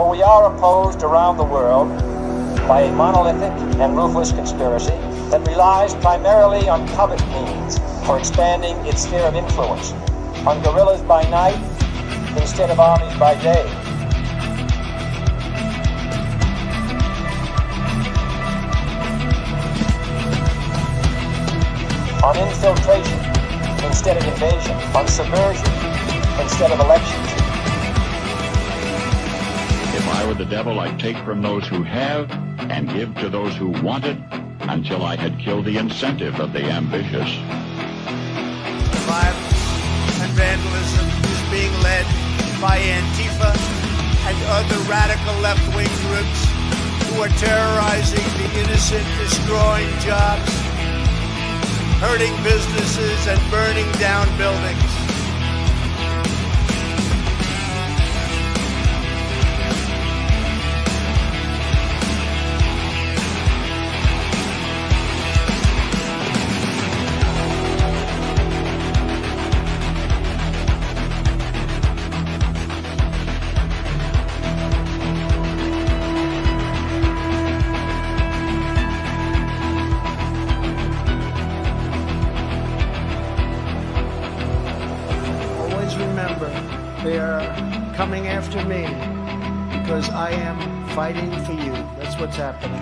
For we are opposed around the world by a monolithic and ruthless conspiracy that relies primarily on covert means for expanding its sphere of influence, on guerrillas by night instead of armies by day. On infiltration instead of invasion, on subversion instead of elections. If I were the devil, I'd take from those who have and give to those who want it until I had killed the incentive of the ambitious. Violence and vandalism is being led by Antifa and other radical left-wing groups who are terrorizing the innocent, destroying jobs, hurting businesses, and burning down buildings. They are coming after me because I am fighting for you. That's what's happening.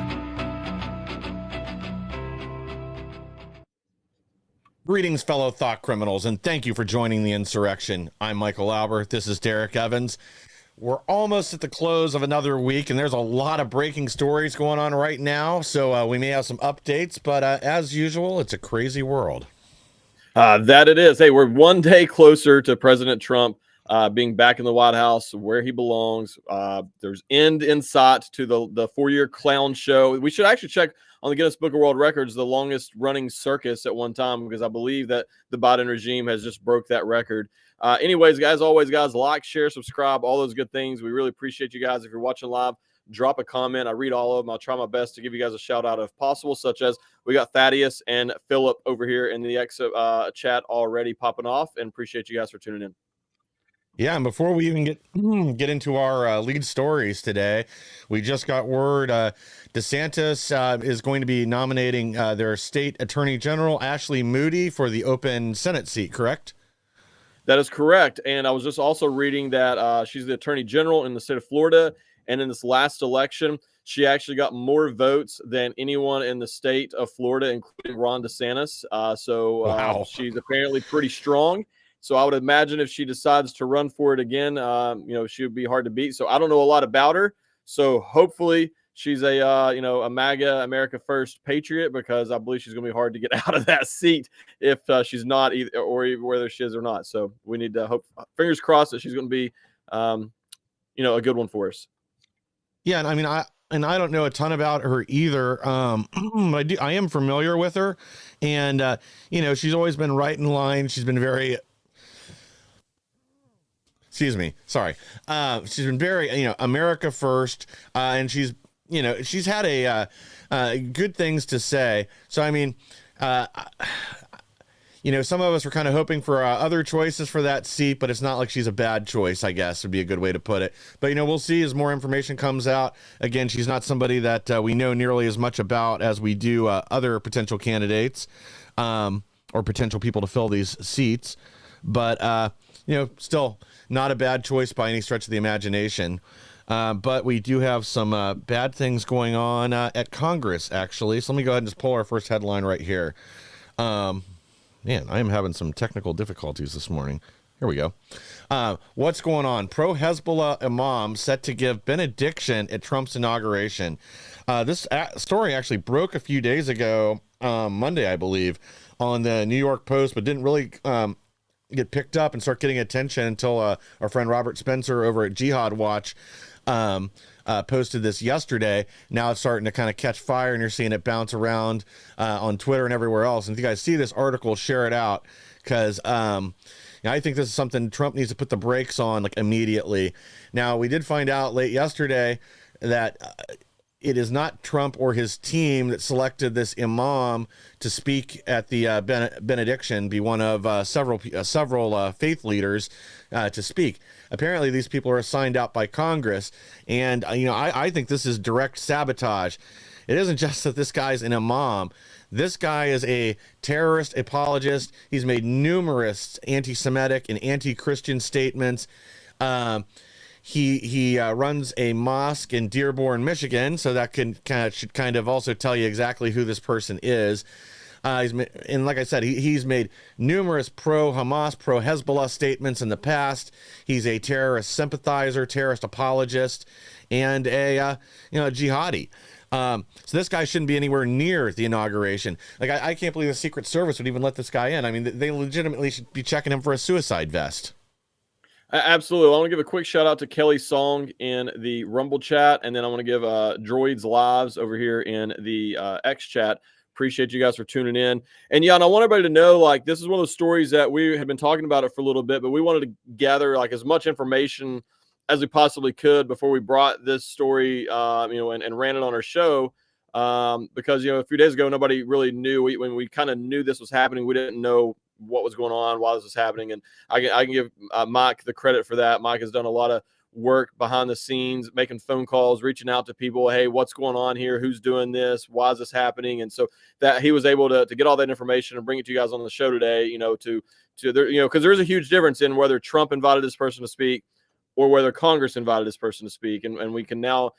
Greetings, fellow thought criminals, and thank you for joining the Insurrection. I'm Michael Lauber. This is Derrick Evans. We're almost at the close of another week, and there's a lot of breaking stories going on right now, so we may have some updates, but as usual, it's a crazy world. That it is. Hey, we're one day closer to President Trump being back in the White House where he belongs. There's end in sight to the 4-year clown show. We should actually check on the Guinness Book of World Records, the longest running circus at one time, because I believe that the Biden regime has just broke that record. Anyways, guys, always, guys, like, share, subscribe, all those good things. We really appreciate you guys. If you're watching live, drop a comment. I read all of them. I'll try my best to give you guys a shout out if possible, such as we got Thaddeus and Philip over here in the X chat already popping off, and appreciate you guys for tuning in. Yeah, and before we even get into our lead stories today, we just got word DeSantis is going to be nominating their state attorney general, Ashley Moody, for the open Senate seat, correct? That is correct. And I was just also reading that she's the attorney general in the state of Florida. And in this last election, she actually got more votes than anyone in the state of Florida, including Ron DeSantis. Wow. She's apparently pretty strong. So I would imagine if she decides to run for it again, she would be hard to beat. So I don't know a lot about her. So hopefully she's a MAGA, America First patriot, because I believe she's going to be hard to get out of that seat if she's not, either, or whether she is or not. So we need to hope, fingers crossed, that she's going to be, a good one for us. Yeah, and I mean, I don't know a ton about her either. I am familiar with her, and she's always been right in line. She's been very, she's been very, America first, and she's had a good things to say. So I mean, some of us were kind of hoping for other choices for that seat, but it's not like she's a bad choice, I guess would be a good way to put it. But, we'll see as more information comes out. Again, she's not somebody that we know nearly as much about as we do other potential candidates or potential people to fill these seats. But, still not a bad choice by any stretch of the imagination. But we do have some bad things going on at Congress, actually. So let me go ahead and just pull our first headline right here. Man, I am having some technical difficulties this morning. Here we go. What's going on? Pro-Hezbollah Imam set to give benediction at Trump's inauguration. This story actually broke a few days ago, Monday, I believe, on the New York Post, but didn't really get picked up and start getting attention until our friend Robert Spencer over at Jihad Watch posted this yesterday. Now it's starting to kind of catch fire, and you're seeing it bounce around on Twitter and everywhere else. And if you guys see this article, share it out, because I think this is something Trump needs to put the brakes on, like, immediately. Now, we did find out late yesterday that it is not Trump or his team that selected this imam to speak at the benediction, be one of several faith leaders to speak. Apparently, these people are assigned out by Congress, and I think this is direct sabotage. It isn't just that this guy's an imam. This guy is a terrorist apologist. He's made numerous anti-Semitic and anti-Christian statements. He runs a mosque in Dearborn, Michigan, so that should kind of also tell you exactly who this person is. And like I said, he's made numerous pro-Hamas, pro-Hezbollah statements in the past. He's a terrorist sympathizer, terrorist apologist, and a jihadi. So this guy shouldn't be anywhere near the inauguration. Like, I can't believe the Secret Service would even let this guy in. I mean, they legitimately should be checking him for a suicide vest. Absolutely. I want to give a quick shout out to Kelly Song in the Rumble chat, and then I want to give Droids Lives over here in the X chat. Appreciate you guys for tuning in. And yeah, and I want everybody to know, like, this is one of those stories that we had been talking about it for a little bit, but we wanted to gather like as much information as we possibly could before we brought this story, and ran it on our show. Because, a few days ago, nobody really knew. When we kind of knew this was happening, we didn't know what was going on, why this was happening. And I can give Mike the credit for that. Mike has done a lot of work behind the scenes, making phone calls, reaching out to people. Hey, what's going on here? Who's doing this? Why is this happening? And so that he was able to get all that information and bring it to you guys on the show today, because there is a huge difference in whether Trump invited this person to speak or whether Congress invited this person to speak. And we can now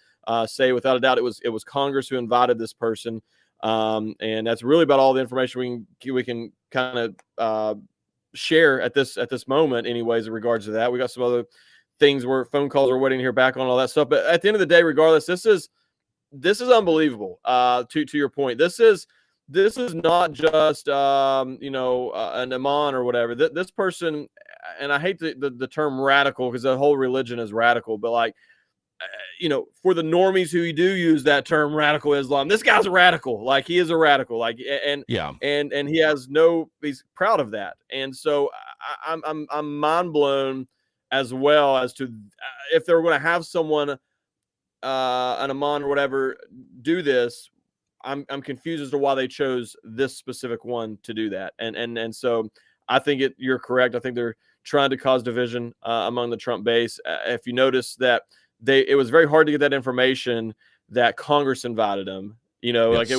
say without a doubt it was Congress who invited this person. And that's really about all the information we can kind of share at this moment anyways in regards to that. We got some other things where phone calls are waiting to hear back on all that stuff. But at the end of the day, regardless, this is unbelievable. To your point, this is not just an imam or whatever. This person, and I hate the term radical because the whole religion is radical, but like, for the normies who do use that term radical Islam, this guy's a radical. Like, he is a radical. Like, and he's proud of that. And so I'm mind blown as well as to if they're going to have someone, an imam or whatever, do this. I'm confused as to why they chose this specific one to do that. And so I think you're correct. I think they're trying to cause division among the Trump base. If you notice that it was very hard to get that information that Congress invited them. Yes. Like it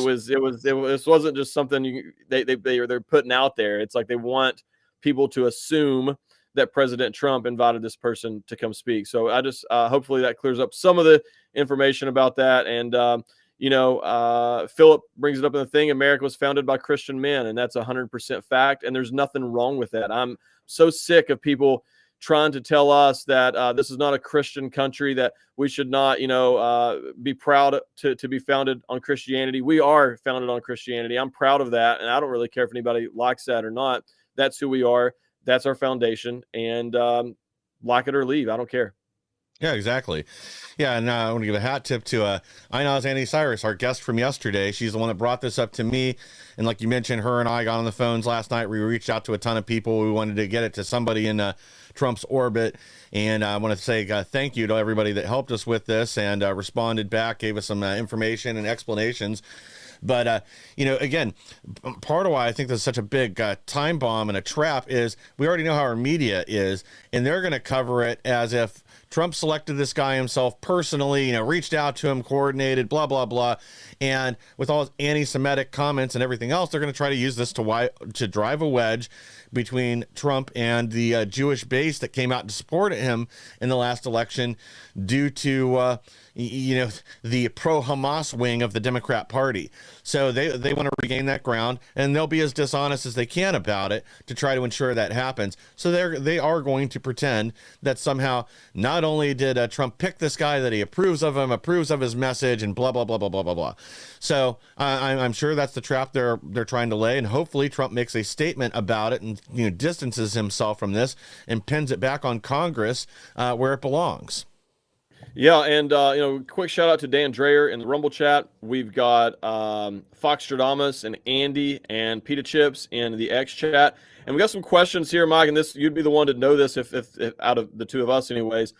wasn't just something they're putting out there. It's like they want people to assume that President Trump invited this person to come speak. So I just hopefully that clears up some of the information about that. And Philip brings it up in the thing. America was founded by Christian men, and that's 100% fact. And there's nothing wrong with that. I'm so sick of people trying to tell us that this is not a Christian country, that we should not, be proud to be founded on Christianity. We are founded on Christianity. I'm proud of that, and I don't really care if anybody likes that or not. That's who we are. That's our foundation, and like it or leave. I don't care. Yeah, exactly. Yeah, and I want to give a hat tip to Inaz Annie Cyrus, our guest from yesterday. She's the one that brought this up to me. And like you mentioned, her and I got on the phones last night. We reached out to a ton of people. We wanted to get it to somebody in Trump's orbit. And I want to say thank you to everybody that helped us with this and responded back, gave us some information and explanations. But, again, part of why I think this is such a big time bomb and a trap is we already know how our media is, and they're going to cover it as if Trump selected this guy himself personally, reached out to him, coordinated, blah, blah, blah. And with all his anti-Semitic comments and everything else, they're going to try to use this to drive a wedge between Trump and the Jewish base that came out to support him in the last election due to, the pro-Hamas wing of the Democrat Party. So they want to regain that ground, and they'll be as dishonest as they can about it to try to ensure that happens. So they are going to pretend that somehow not only did Trump pick this guy, that he approves of him, approves of his message, and blah, blah, blah, blah, blah, blah, blah. So I'm sure that's the trap they're trying to lay, and hopefully Trump makes a statement about it and distances himself from this and pins it back on Congress where it belongs. Yeah, and quick shout out to Dan Dreyer in the Rumble chat. We've got Foxtradamus and Andy and Pita Chips in the X chat, and we got some questions here, Mike. And you'd be the one to know this if out of the two of us, anyways.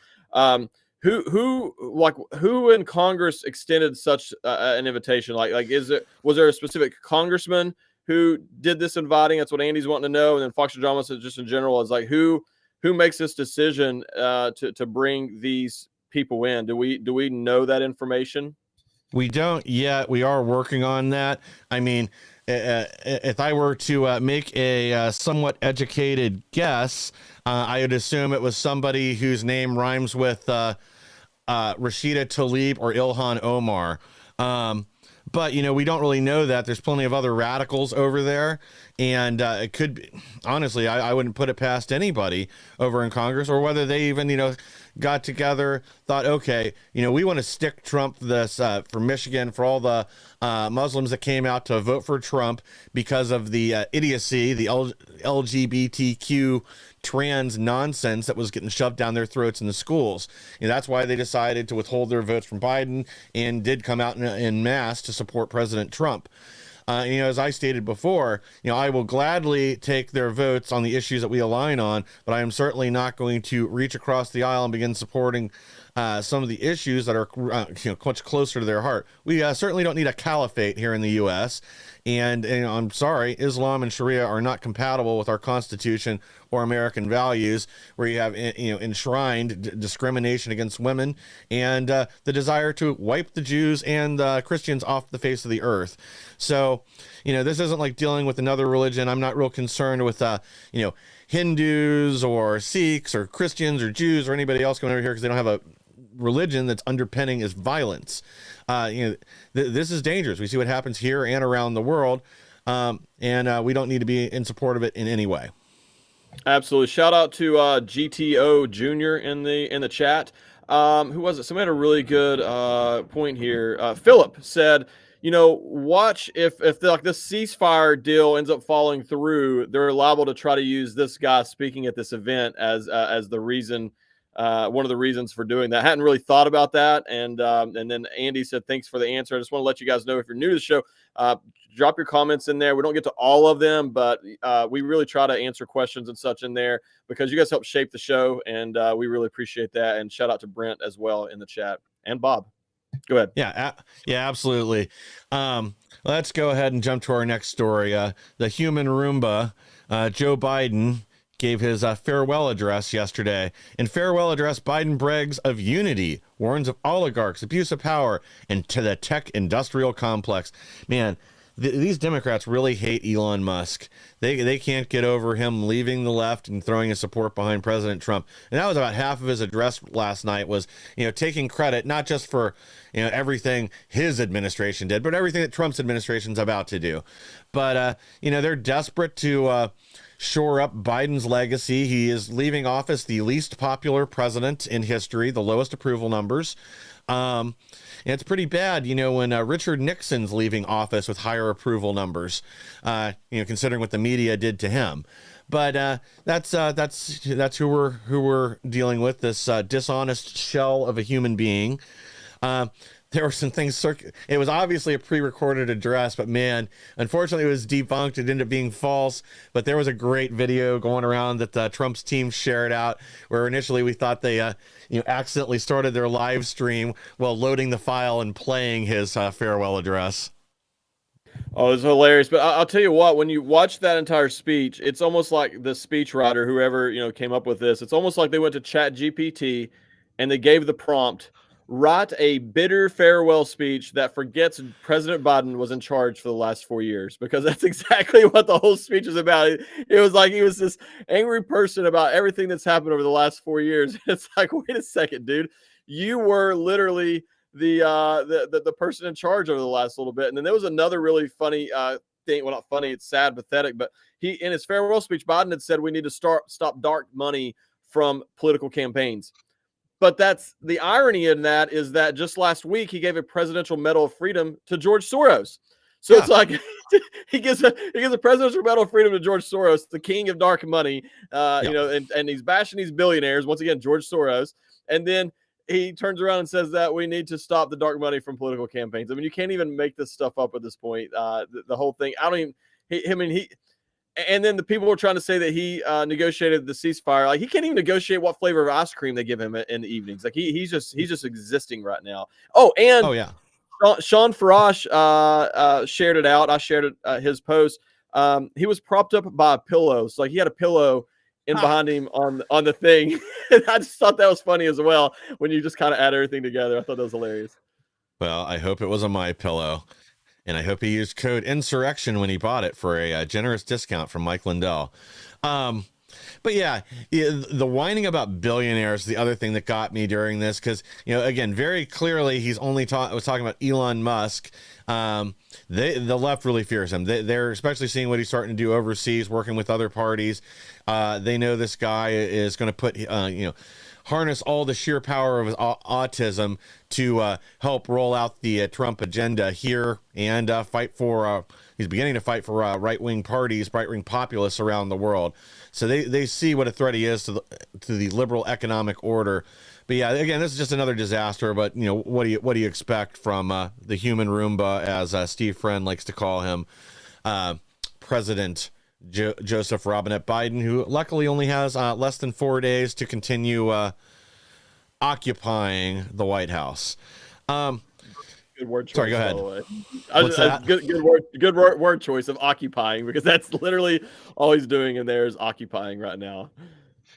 who in Congress extended such an invitation? Was there a specific congressman who did this inviting? That's what Andy's wanting to know. And then Fox Drama says just in general is like who makes this decision to bring these people in? Do we know that information? We don't yet. We are working on that. I mean, if I were to make a somewhat educated guess, I would assume it was somebody whose name rhymes with Rashida Tlaib or Ilhan Omar. But, we don't really know that. There's plenty of other radicals over there. And it could be, honestly, I wouldn't put it past anybody over in Congress, or whether they even, got together, thought, okay, we want to stick Trump this for Michigan, for all the Muslims that came out to vote for Trump because of the idiocy, the LGBTQ trans nonsense that was getting shoved down their throats in the schools. That's why they decided to withhold their votes from Biden and did come out in mass to support President Trump. As I stated before, I will gladly take their votes on the issues that we align on, but I am certainly not going to reach across the aisle and begin supporting some of the issues that are much closer to their heart. We certainly don't need a caliphate here in the U.S. And I'm sorry, Islam and Sharia are not compatible with our Constitution or American values, where you have enshrined discrimination against women and the desire to wipe the Jews and Christians off the face of the earth. So, this isn't like dealing with another religion. I'm not real concerned with Hindus or Sikhs or Christians or Jews or anybody else coming over here because they don't have a religion that's underpinning is violence. This is dangerous. We see what happens here and around the world, and we don't need to be in support of it in any way. Absolutely. Shout out to GTO Junior in the chat. Who was it? Somebody had a really good point here. Philip said, watch if this ceasefire deal ends up falling through, they're liable to try to use this guy speaking at this event as the reason. One of the reasons for doing that. I hadn't really thought about that. And then Andy said, thanks for the answer. I just want to let you guys know, if you're new to the show, drop your comments in there. We don't get to all of them, but we really try to answer questions and such in there because you guys help shape the show. And we really appreciate that. And shout out to Brent as well in the chat, and Bob. Go ahead. Yeah, absolutely. Let's go ahead and jump to our next story. The human Roomba, Joe Biden, gave his farewell address yesterday. In farewell address, Biden brags of unity, warns of oligarchs, abuse of power, and to the tech industrial complex. Man, these Democrats really hate Elon Musk. They can't get over him leaving the left and throwing his support behind President Trump. And that was about half of his address last night, was taking credit not just for everything his administration did, but everything that Trump's administration's about to do. But they're desperate to shore up Biden's legacy. He is leaving office the least popular president in history, the lowest approval numbers. And it's pretty bad, when Richard Nixon's leaving office with higher approval numbers, considering what the media did to him. But that's who we're dealing with, this dishonest shell of a human being. There were some things, it was obviously a pre-recorded address, but man, unfortunately it was debunked. It ended up being false, but there was a great video going around that Trump's team shared out, where initially we thought they accidentally started their live stream while loading the file and playing his farewell address. Oh, it's hilarious. But I'll tell you what, when you watch that entire speech, it's almost like the speechwriter, whoever came up with this, it's almost like they went to ChatGPT and they gave the prompt, write a bitter farewell speech that forgets President Biden was in charge for the last 4 years, because that's exactly what the whole speech is about. It was like he was this angry person about everything that's happened over the last 4 years. It's like, wait a second, dude, you were literally the person in charge over the last little bit. And then there was another really funny thing. Well, not funny, it's sad, pathetic. But he, in his farewell speech, Biden had said we need to stop dark money from political campaigns. But that's the irony in that, is that just last week he gave a Presidential Medal of Freedom to George Soros. So It's like he gives a Presidential Medal of Freedom to George Soros, the king of dark money. And he's bashing these billionaires, once again, George Soros. And then he turns around and says that we need to stop the dark money from political campaigns. I mean, you can't even make this stuff up at this point. The whole thing. And then the people were trying to say that he negotiated the ceasefire. Like, he can't even negotiate what flavor of ice cream they give him in the evenings. Like, he's just existing right now. Oh, and Oh yeah. Sean Farash shared it out. I shared it, his post. He was propped up by a pillow. So, like, he had a pillow in behind him on the thing. And I just thought that was funny as well when you just kind of add everything together. I thought that was hilarious. Well, I hope it was a My Pillow, and I hope he used code Insurrection when he bought it for a generous discount from Mike Lindell. But yeah, the whining about billionaires, the other thing that got me during this, because, you know, again, very clearly he's only was talking about Elon Musk. The left really fears him. They're especially seeing what he's starting to do overseas, working with other parties. They know this guy is going to put, harness all the sheer power of his autism to help roll out the Trump agenda here and fight for. He's beginning to fight for right-wing parties, right-wing populists around the world. So they see what a threat he is to the liberal economic order. But yeah, again, this is just another disaster. But, you know, what do you expect from the human Roomba, as Steve Friend likes to call him, President Joseph Robinette Biden, who luckily only has less than 4 days to continue occupying the White House. Good word choice. Sorry, go ahead. What's that? Good word choice of occupying, because that's literally all he's doing in there is occupying right now.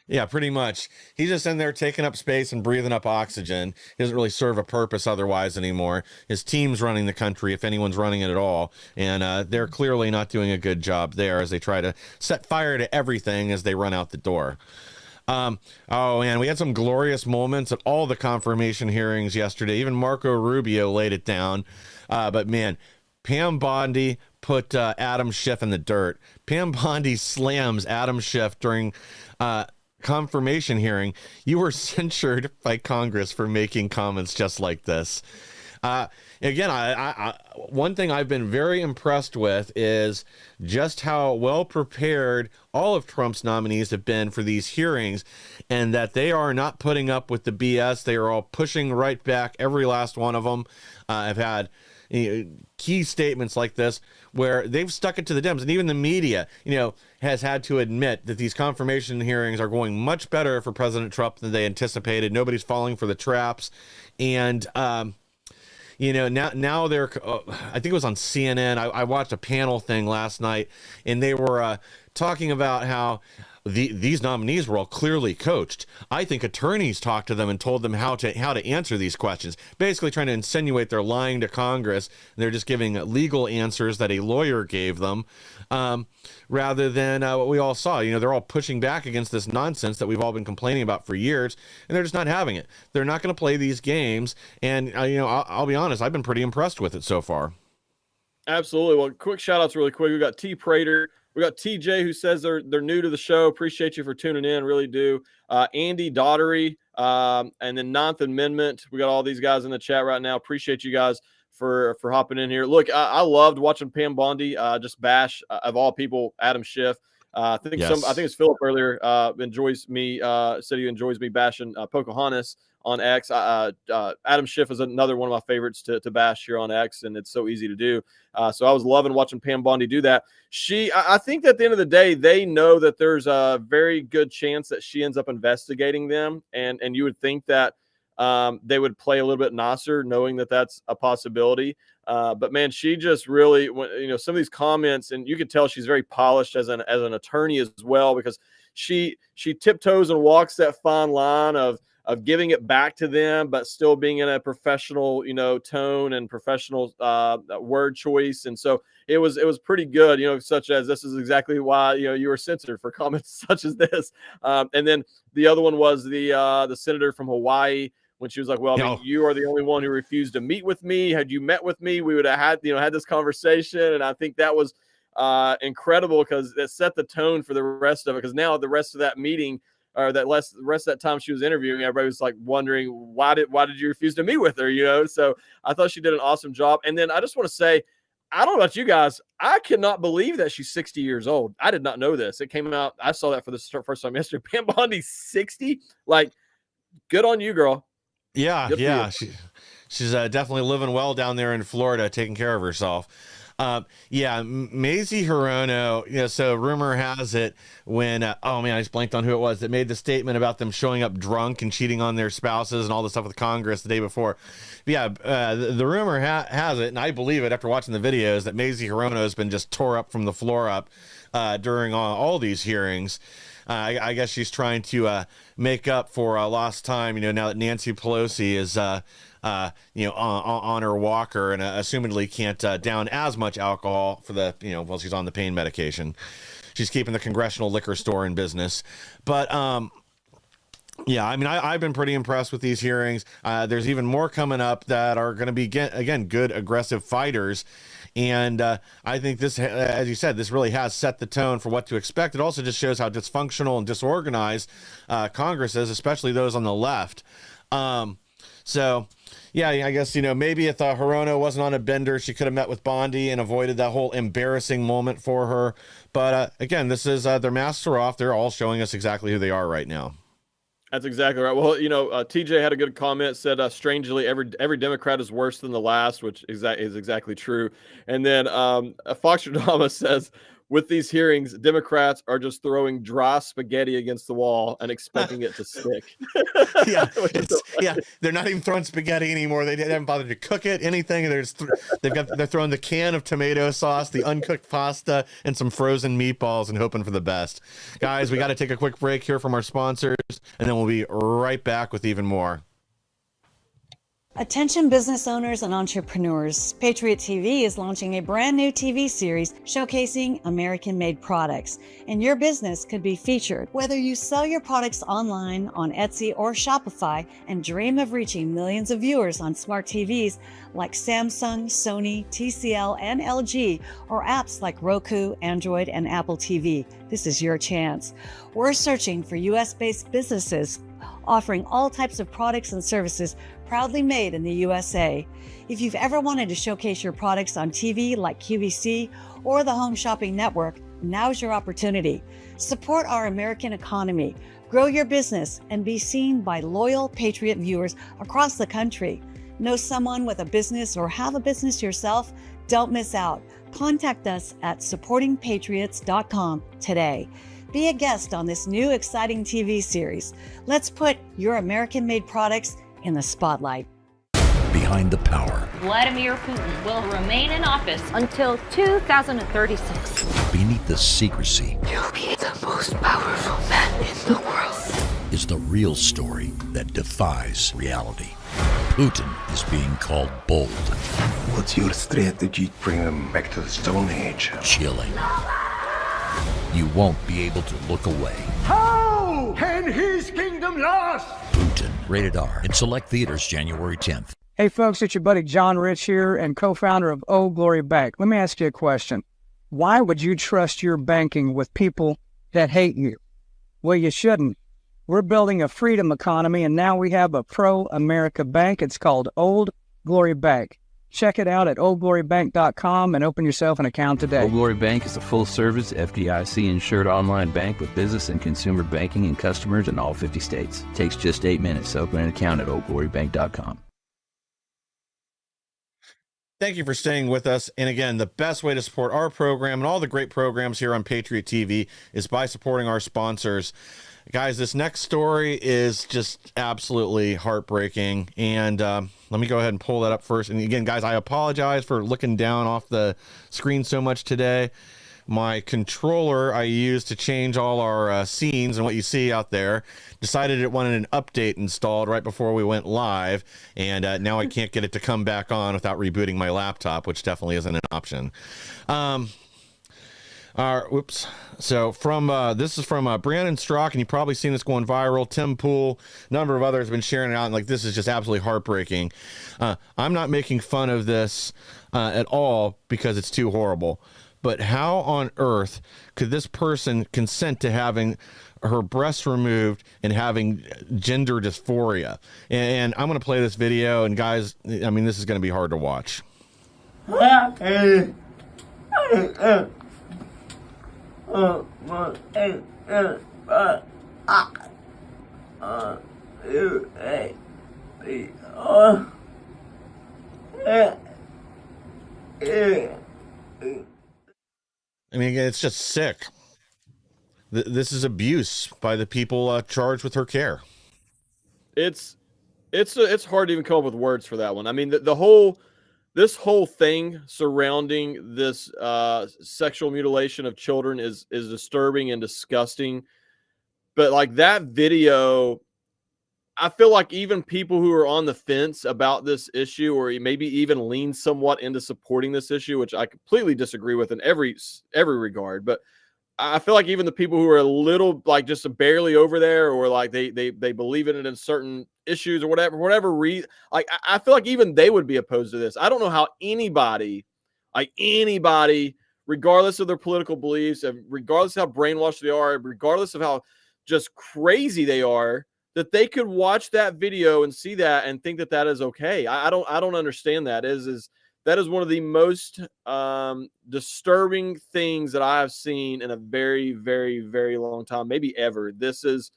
Yeah, pretty much. He's just in there taking up space and breathing up oxygen. He doesn't really serve a purpose otherwise anymore. His team's running the country, if anyone's running it at all. And they're clearly not doing a good job there as they try to set fire to everything as they run out the door. Oh man, we had some glorious moments at all the confirmation hearings yesterday. Even Marco Rubio laid it down. But man, Pam Bondi put Adam Schiff in the dirt. Pam Bondi slams Adam Schiff during confirmation hearing. You were censured by Congress for making comments just like this. Again, I one thing I've been very impressed with is just how well prepared all of Trump's nominees have been for these hearings, and that they are not putting up with the BS. They are all pushing right back. Every last one of them have had key statements like this where they've stuck it to the Dems, and even the media, has had to admit that these confirmation hearings are going much better for President Trump than they anticipated. Nobody's falling for the traps, and now they're, I think it was on CNN. I watched a panel thing last night, and they were talking about how these nominees were all clearly coached. I think attorneys talked to them and told them how to answer these questions, basically trying to insinuate they're lying to Congress. And they're just giving legal answers that a lawyer gave them, rather than what we all saw. They're all pushing back against this nonsense that we've all been complaining about for years, and they're just not having it. They're not going to play these games. And, I'll be honest, I've been pretty impressed with it so far. Absolutely. Well, quick shout outs really quick. We got T Prater. We got TJ, who says they're new to the show. Appreciate you for tuning in. Really do. Andy Daughtery, and then Ninth Amendment. We got all these guys in the chat right now. Appreciate you guys for hopping in here. Look, I loved watching Pam Bondi just bash, of all people, Adam Schiff. I think it's Philip earlier enjoys me, said he enjoys me bashing Pocahontas on X. Adam Schiff is another one of my favorites to bash here on X, and it's so easy to do. So I was loving watching Pam Bondi do that. I think that at the end of the day, they know that there's a very good chance that she ends up investigating them, and you would think that they would play a little bit nicer, knowing that that's a possibility. But man, she just really, some of these comments, and you can tell she's very polished as an attorney as well, because she tiptoes and walks that fine line of giving it back to them, but still being in a professional, tone and professional word choice. And so it was pretty good, such as, this is exactly why, you were censored for comments such as this. And then the other one was the senator from Hawaii, when she was like, well, I mean, you are the only one who refused to meet with me. Had you met with me, we would have had this conversation. And I think that was incredible, because it set the tone for the rest of it. Because now the rest of that meeting, or the rest of that time she was interviewing, everybody was like wondering, why did you refuse to meet with her? So I thought she did an awesome job. And then I just want to say, I don't know about you guys, I cannot believe that she's 60 years old. I did not know this. It came out, I saw that for the first time yesterday. Pam Bondi's 60. Like, good on you, girl. Yeah. She's definitely living well down there in Florida, taking care of herself. Yeah, Mazie Hirono, so rumor has it when, oh man, I just blanked on who it was that made the statement about them showing up drunk and cheating on their spouses and all the stuff with Congress the day before. But yeah, the rumor has it, and I believe it after watching the videos, that Mazie Hirono has been just tore up from the floor up during all these hearings. I guess she's trying to make up for lost time, now that Nancy Pelosi is on her walker and assumedly can't down as much alcohol for the, while she's on the pain medication. She's keeping the congressional liquor store in business. But, yeah, I mean, I've been pretty impressed with these hearings. There's even more coming up that are going to be, again, good, aggressive fighters. And I think this, as you said, this really has set the tone for what to expect. It also just shows how dysfunctional and disorganized Congress is, especially those on the left. So, yeah, I guess, maybe if Hirono wasn't on a bender, she could have met with Bondi and avoided that whole embarrassing moment for her. But again, this is their masks are off. They're all showing us exactly who they are right now. That's exactly right. Well, TJ had a good comment, said, strangely, every Democrat is worse than the last, which is exactly true. And then Foxtrotama says, with these hearings, Democrats are just throwing dry spaghetti against the wall and expecting it to stick. Yeah, they're not even throwing spaghetti anymore. They haven't bothered to cook it, anything. They're throwing the can of tomato sauce, the uncooked pasta, and some frozen meatballs and hoping for the best. Guys, we got to take a quick break here from our sponsors, and then we'll be right back with even more. Attention business owners and entrepreneurs, Patriot TV is launching a brand new TV series showcasing American-made products, and your business could be featured. Whether you sell your products online on Etsy or Shopify and dream of reaching millions of viewers on smart TVs like Samsung, Sony, TCL, and LG, or apps like Roku, Android, and Apple TV, this is your chance. We're searching for US-based businesses offering all types of products and services proudly made in the USA. If you've ever wanted to showcase your products on TV like QVC or the Home Shopping Network, now's your opportunity. Support our American economy, grow your business, and be seen by loyal Patriot viewers across the country. Know someone with a business or have a business yourself? Don't miss out. Contact us at supportingpatriots.com today. Be a guest on this new exciting TV series. Let's put your American-made products in the spotlight. Behind the power. Vladimir Putin will remain in office until 2036. Beneath the secrecy. You'll be the most powerful man in the world. Is the real story that defies reality. Putin is being called bold. What's your strategy? Bring them back to the Stone Age. Chilling. You won't be able to look away. How can his kingdom last? Putin, rated R, in select theaters January 10th. Hey folks, it's your buddy John Rich here and co-founder of Old Glory Bank. Let me ask you a question. Why would you trust your banking with people that hate you? Well, you shouldn't. We're building a freedom economy, and now we have a pro-America bank. It's called Old Glory Bank. Check it out at oldglorybank.com and open yourself an account today. Old Glory Bank is a full-service, FDIC-insured online bank with business and consumer banking and customers in all 50 states. It takes just 8 minutes to open an account at oldglorybank.com. Thank you for staying with us. And again, the best way to support our program and all the great programs here on Patriot TV is by supporting our sponsors. Guys, this next story is just absolutely heartbreaking. And let me go ahead and pull that up first. And again, guys, I apologize for looking down off the screen so much today. My controller I used to change all our scenes and what you see out there decided it wanted an update installed right before we went live. And now I can't get it to come back on without rebooting my laptop, which definitely isn't an option. Whoops. So from this is from Brandon Strock, and you've probably seen this going viral. Tim Pool, a number of others have been sharing it out, and like this is just absolutely heartbreaking. I'm not making fun of this at all because it's too horrible. But how on earth could this person consent to having her breasts removed and having gender dysphoria? And I'm going to play this video, and guys, I mean, this is going to be hard to watch. I mean, again, it's just sick. This is abuse by the people charged with her care. It's hard to even come up with words for that one. I mean, this whole thing surrounding this sexual mutilation of children is disturbing and disgusting. But like that video, I feel like even people who are on the fence about this issue, or maybe even lean somewhat into supporting this issue, which I completely disagree with in every regard, but I feel like even the people who are a little like just barely over there, or like they believe in it in certain issues or whatever reason, like I feel like even they would be opposed to this. I don't know how anybody, regardless of their political beliefs, and regardless of how brainwashed they are, regardless of how just crazy they are, that they could watch that video and see that and think that that is okay. I don't understand that. That is one of the most disturbing things that I have seen in a very, very, very long time, maybe ever. This is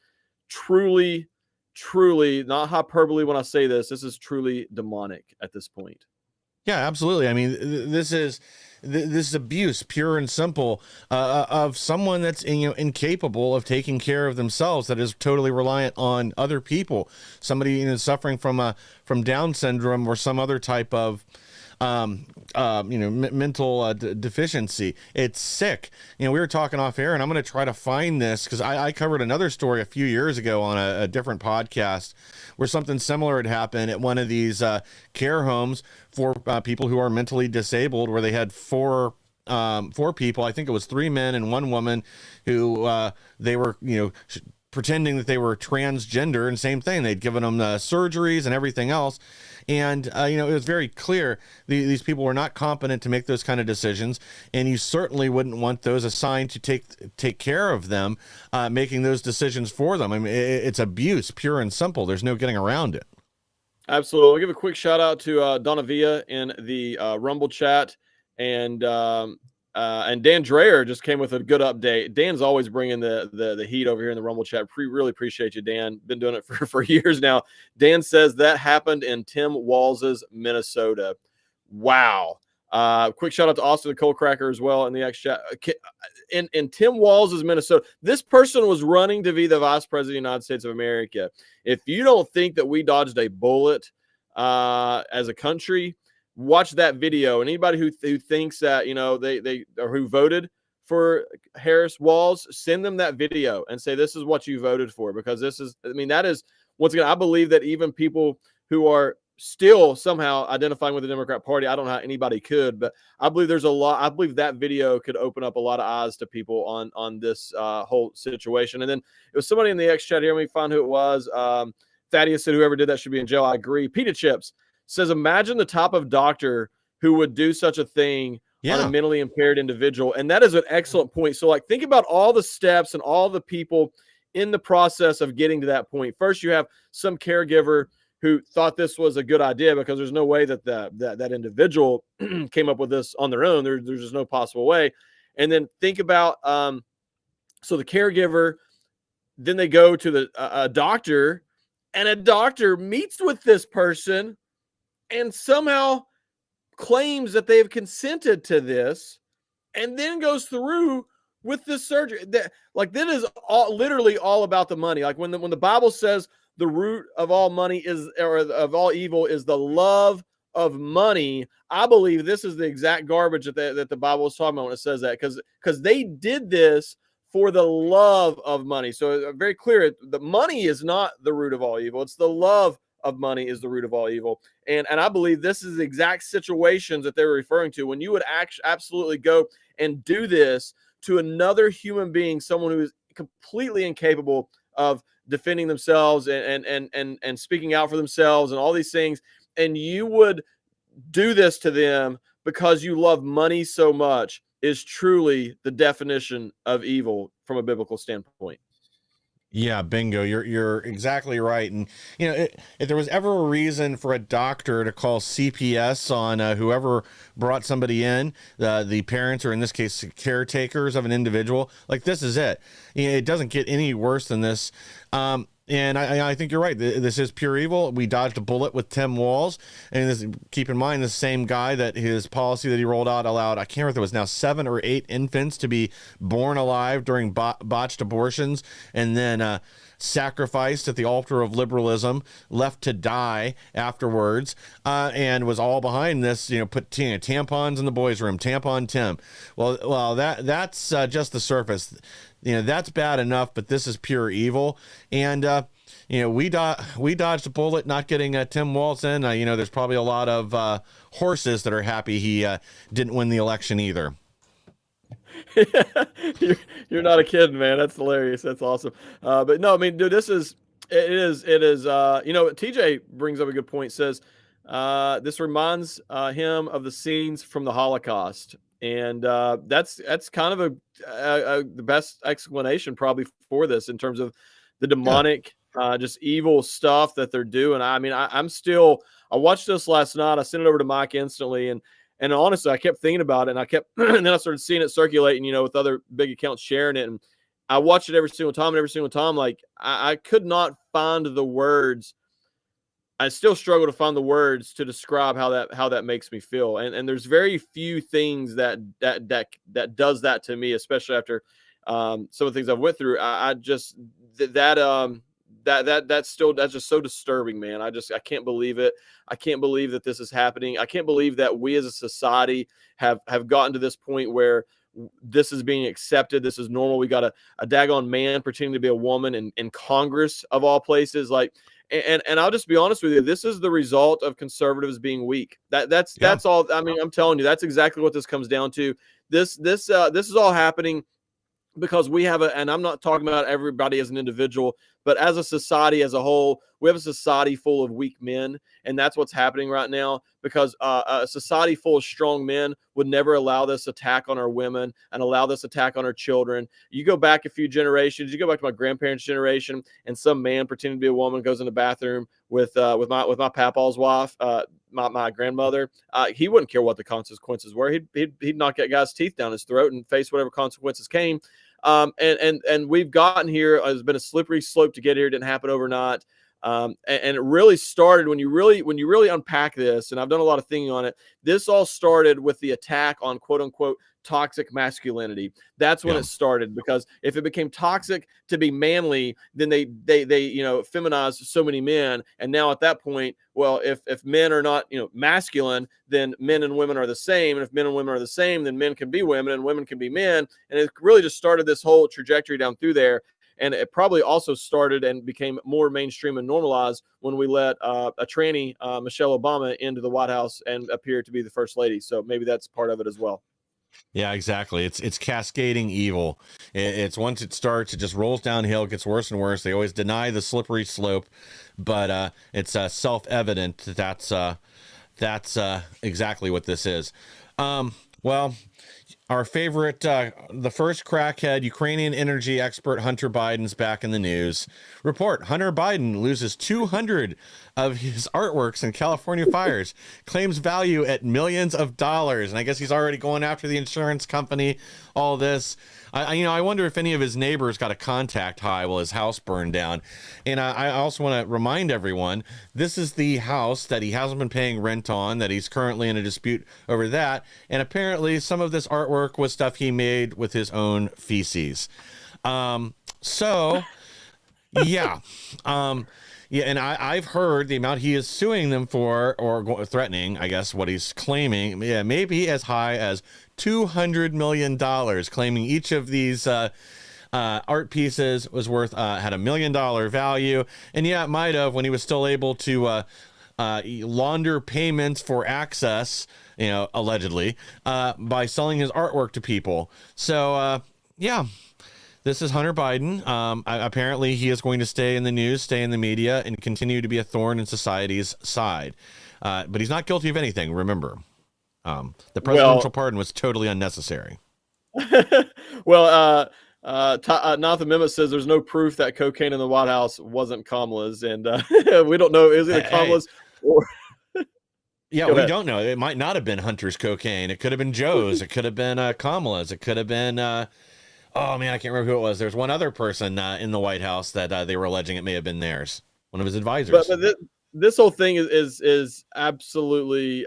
truly, truly not hyperbole when I say this. This is truly demonic at this point. Yeah, absolutely. I mean, this is abuse, pure and simple, of someone that's incapable of taking care of themselves, that is totally reliant on other people. Somebody suffering from Down syndrome or some other type of mental deficiency. It's sick. We were talking off air, and I'm going to try to find this because I covered another story a few years ago on a different podcast where something similar had happened at one of these care homes for people who are mentally disabled, where they had four people. I think it was 3 men and 1 woman who they were, pretending that they were transgender, and same thing. They'd given them surgeries and everything else. And, it was very clear these people were not competent to make those kind of decisions. And you certainly wouldn't want those assigned to take care of them, making those decisions for them. I mean, it's abuse, pure and simple. There's no getting around it. Absolutely. I'll give a quick shout out to Donna Villa in the Rumble chat. And Dan Dreyer just came with a good update. Dan's always bringing the heat over here in the Rumble chat. Really appreciate you, Dan. Been doing it for years now. Dan says that happened in Tim Walls's Minnesota. Wow. Quick shout out to Austin the Cold Cracker as well in the X chat. In Tim Walls's Minnesota, this person was running to be the vice president of the United States of America. If you don't think that we dodged a bullet as a country, watch that video. And anybody who thinks that, they or who voted for Harris Walls, send them that video and say, this is what you voted for, because that is, once again, I believe that even people who are still somehow identifying with the Democrat Party, I don't know how anybody could, but I believe I believe that video could open up a lot of eyes to people on this whole situation. And then it was somebody in the X chat here. Let me find who it was. Thaddeus said whoever did that should be in jail. I agree. Pita Chips says, imagine the type of doctor who would do such a thing on a mentally impaired individual. And that is an excellent point. So think about all the steps and all the people in the process of getting to that point. First, you have some caregiver who thought this was a good idea, because there's no way that that individual came up with this on their own. There's just no possible way. And then think about, so the caregiver, then they go to a doctor, and a doctor meets with this person and somehow claims that they've consented to this, and then goes through with this surgery. That is literally all about the money. Like when the Bible says the root of all money of all evil is the love of money, I believe this is the exact garbage that the Bible is talking about when it says that, because they did this for the love of money. So very clear, the money is not the root of all evil. It's the love of money is the root of all evil. And I believe this is the exact situations that they were referring to, when you would absolutely go and do this to another human being, someone who is completely incapable of defending themselves and speaking out for themselves and all these things. And you would do this to them because you love money so much, is truly the definition of evil from a biblical standpoint. Yeah, bingo. You're exactly right. And, if there was ever a reason for a doctor to call CPS on whoever brought somebody in, the parents, or in this case, caretakers of an individual, this is it. It doesn't get any worse than this. And I think you're right. This is pure evil. We dodged a bullet with Tim Walz. And keep in mind, the same guy that his policy that he rolled out allowed, I can't remember if it was now 7 or 8 infants to be born alive during botched abortions and then sacrificed at the altar of liberalism, left to die afterwards, and was all behind this, put tampons in the boys' room, tampon Tim. Well, that's just the surface. That's bad enough, but this is pure evil. And, we dodged a bullet not getting Tim Walz in. There's probably a lot of horses that are happy he didn't win the election either. You're not a kid, man. That's hilarious. That's awesome. But no, I mean, dude, it is, TJ brings up a good point, says, this reminds him of the scenes from the Holocaust. And that's kind of the best explanation probably for this in terms of the demonic, just evil stuff that they're doing. I mean, I watched this last night. I sent it over to Mike instantly. And honestly, I kept thinking about it, and and then I started seeing it circulating, with other big accounts sharing it. And I watched it every single time. Like I could not find the words. I still struggle to find the words to describe how that makes me feel. And there's very few things that does that to me, especially after some of the things I've went through. That's just so disturbing, man. I can't believe it. I can't believe that this is happening. I can't believe that we as a society have gotten to this point where this is being accepted. This is normal. We got a daggone man pretending to be a woman in Congress of all places. Like, and I'll just be honest with you. This is the result of conservatives being weak. That's all. I mean, I'm telling you, that's exactly what this comes down to. This is all happening because we have and I'm not talking about everybody as an individual, but as a society as a whole, we have a society full of weak men. And that's what's happening right now, because a society full of strong men would never allow this attack on our women and allow this attack on our children. You go back a few generations, you go back to my grandparents' generation, and some man pretending to be a woman goes in the bathroom with my papaw's wife, my grandmother. He wouldn't care what the consequences were. He'd knock that guy's teeth down his throat and face whatever consequences came. And we've gotten here. It's been a slippery slope to get here. It didn't happen overnight. And it really started when you really unpack this, and I've done a lot of thinking on it. This all started with the attack on quote unquote toxic masculinity. That's when it started, because if it became toxic to be manly, then they feminized so many men. And now at that point, well, if men are not, masculine, then men and women are the same. And if men and women are the same, then men can be women and women can be men. And it really just started this whole trajectory down through there. And it probably also started and became more mainstream and normalized when we let a tranny, Michelle Obama, into the White House and appear to be the first lady. So maybe that's part of it as well. Yeah, exactly. It's cascading evil. It's once it starts, it just rolls downhill, gets worse and worse. They always deny the slippery slope, but it's self-evident that that's exactly what this is. Well, our favorite, the first crackhead Ukrainian energy expert Hunter Biden's back in the news. Report: Hunter Biden loses 200 of his artworks in California fires, claims value at millions of dollars. And I guess he's already going after the insurance company, all this. I wonder if any of his neighbors got a contact high while his house burned down. And I also want to remind everyone, this is the house that he hasn't been paying rent on, that he's currently in a dispute over that. And apparently some of this artwork was stuff he made with his own feces. Yeah, and I've heard the amount he is suing them for, or threatening, I guess, what he's claiming, maybe as high as $200 million, claiming each of these art pieces was worth, had $1 million value. And yeah, it might have, when he was still able to launder payments for access, allegedly, by selling his artwork to people. So, this is Hunter Biden. Apparently, he is going to stay in the news, stay in the media, and continue to be a thorn in society's side. But he's not guilty of anything, remember. The presidential pardon was totally unnecessary. Well, Ninth Amendment says there's no proof that cocaine in the White House wasn't Kamala's, and we don't know, is it Kamala's or... Yeah, we don't know. It might not have been Hunter's cocaine. It could have been Joe's. It could have been Kamala's. It could have been... Oh man, I can't remember who it was. There's one other person in the White House that they were alleging it may have been theirs, one of his advisors. But this whole thing is absolutely